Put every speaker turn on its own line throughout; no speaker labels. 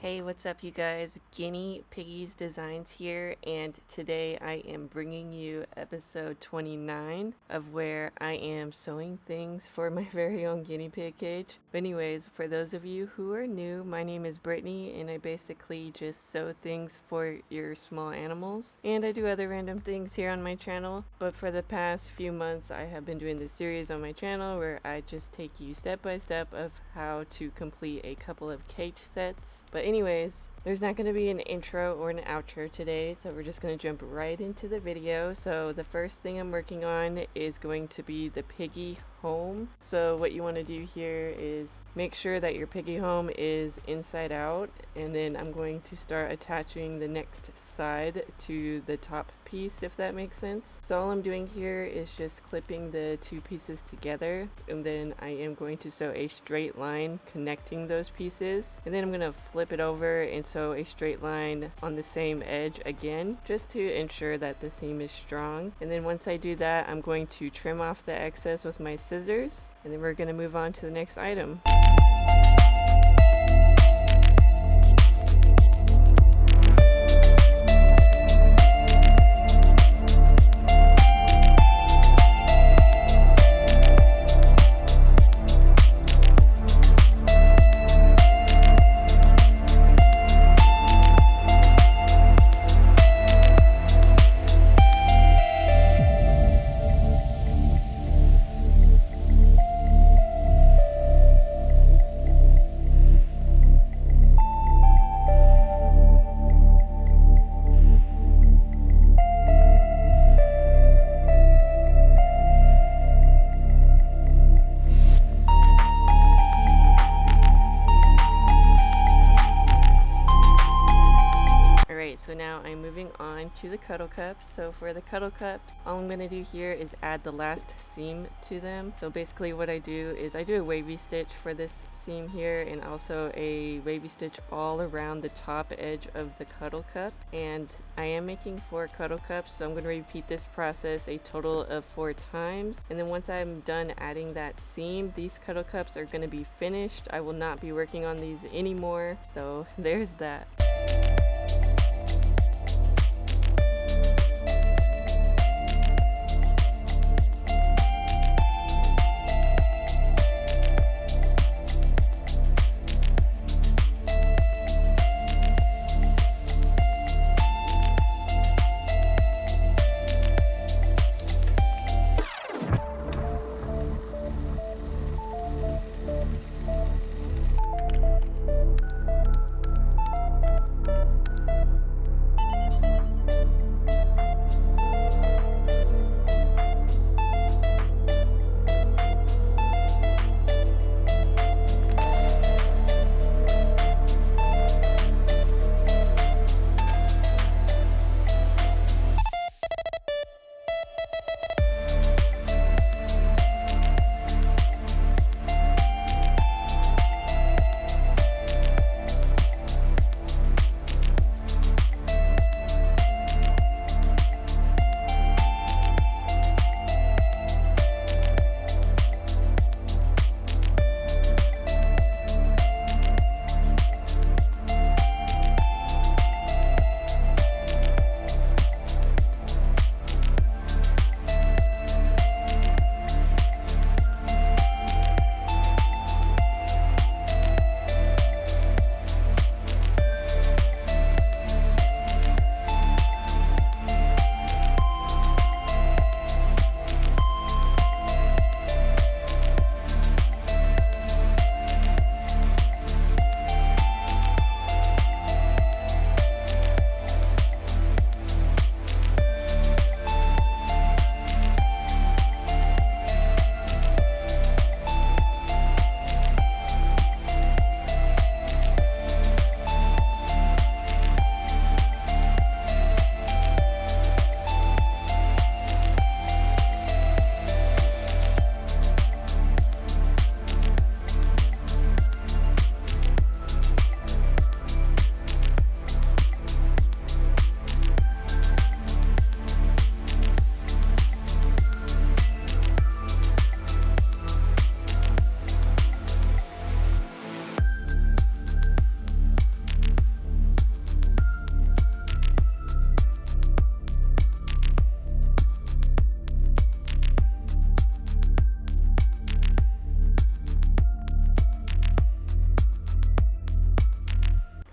Hey, what's up, you guys? Guinea Piggies Designs here, and today I am bringing you episode 29 of where I am sewing things for my very own guinea pig cage. But anyways, for those of you who are new, my name is Brittany, and I basically just sew things for your small animals, and I do other random things here on my channel. But for the past few months, I have been doing this series on my channel where I just take you step by step of how to complete a couple of cage sets. But anyways, there's not going to be an intro or an outro today, so we're just going to jump right into the video. So the first thing I'm working on is going to be the piggy home. So what you want to do here is make sure that your piggy home is inside out, and then I'm going to start attaching the next side to the top piece, if that makes sense. So all I'm doing here is just clipping the two pieces together, and then I am going to sew a straight line connecting those pieces, and then I'm going to flip it over and sew a straight line on the same edge again, just to ensure that the seam is strong. And then once I do that, I'm going to trim off the excess with my scissors, and then we're going to move on to the next item. So now I'm moving on to the Cuddle Cups. So for the Cuddle Cups, all I'm going to do here is add the last seam to them. So basically what I do is I do a wavy stitch for this seam here, and also a wavy stitch all around the top edge of the Cuddle Cup. And I am making 4 Cuddle Cups, so I'm going to repeat this process a total of 4 times. And then once I'm done adding that seam, these Cuddle Cups are going to be finished. I will not be working on these anymore. So there's that.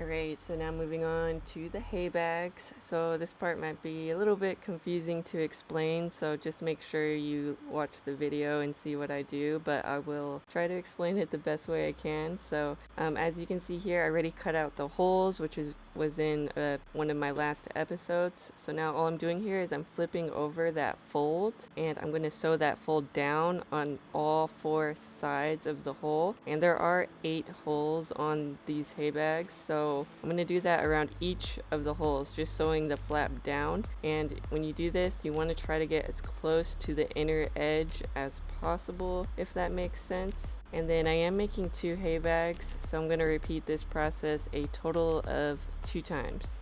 Alright, so now moving on to the hay bags. So this part might be a little bit confusing to explain, so just make sure you watch the video and see what I do, but I will try to explain it the best way I can. So as you can see here, I already cut out the holes, which was in one of my last episodes. So now all I'm doing here is I'm flipping over that fold, and I'm going to sew that fold down on all 4 sides of the hole. And there are 8 holes on these hay bags, so I'm going to do that around each of the holes, just sewing the flap down. And when you do this, you want to try to get as close to the inner edge as possible, if that makes sense. And then I am making 2 hay bags, so I'm going to repeat this process a total of 2 times.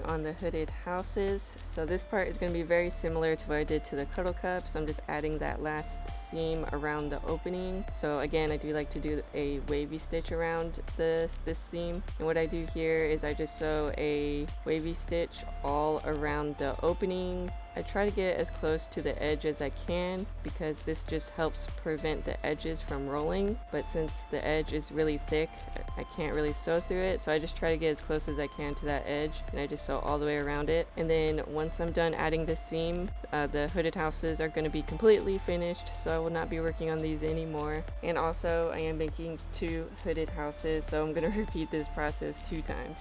On the hooded houses. So this part is going to be very similar to what I did to the Cuddle Cups. I'm just adding that last seam around the opening. So again, I do like to do a wavy stitch around this seam, and what I do here is I just sew a wavy stitch all around the opening. I try to get as close to the edge as I can because this just helps prevent the edges from rolling, but since the edge is really thick, I can't really sew through it, so I just try to get as close as I can to that edge, and I just sew all the way around it. And then once I'm done adding the seam, the hooded houses are going to be completely finished, so I will not be working on these anymore. And also I am making 2 hooded houses, so I'm going to repeat this process 2 times.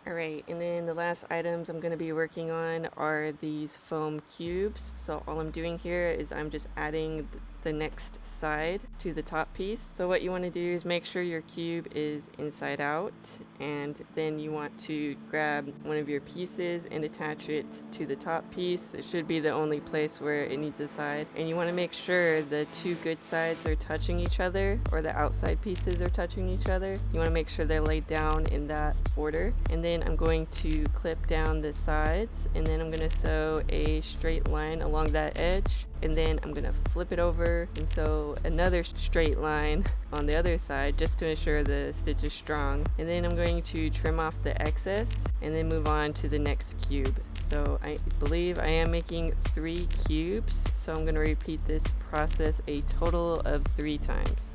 Alright, and then the last items I'm going to be working on are these foam cubes. So all I'm doing here is I'm just adding the next side to the top piece. So what you want to do is make sure your cube is inside out, and then you want to grab one of your pieces and attach it to the top piece. It should be the only place where it needs a side, and you want to make sure the two good sides are touching each other, or the outside pieces are touching each other. You want to make sure they're laid down in that order. And then I'm going to clip down the sides, and then I'm going to sew a straight line along that edge, and then I'm gonna flip it over and sew another straight line on the other side just to ensure the stitch is strong. And then I'm going to trim off the excess and then move on to the next cube. So I believe I am making 3 cubes, so I'm gonna repeat this process a total of 3 times.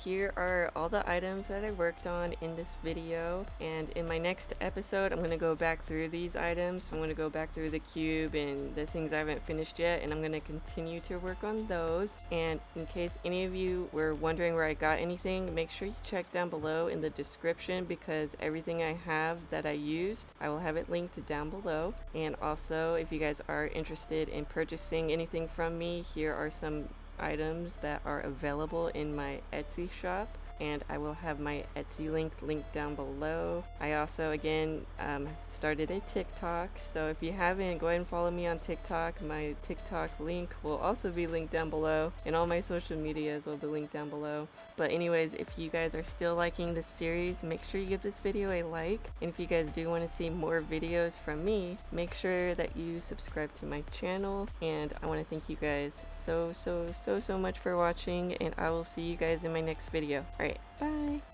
Here are all the items that I worked on in this video, and in my next episode I'm going to go back through these items. I'm going to go back through the cube and the things I haven't finished yet, and I'm going to continue to work on those. And in case any of you were wondering where I got anything, make sure you check down below in the description, because everything I have that I used, I will have it linked down below. And also, if you guys are interested in purchasing anything from me, here are some items that are available in my Etsy shop, and I will have my Etsy link linked down below. I also again started a TikTok, so if you haven't, go ahead and follow me on TikTok. My TikTok link will also be linked down below, and all my social medias will be linked down below. But anyways, if you guys are still liking this series, make sure you give this video a like, and if you guys do want to see more videos from me, make sure that you subscribe to my channel. And I want to thank you guys so much for watching, and I will see you guys in my next video. Alright, bye!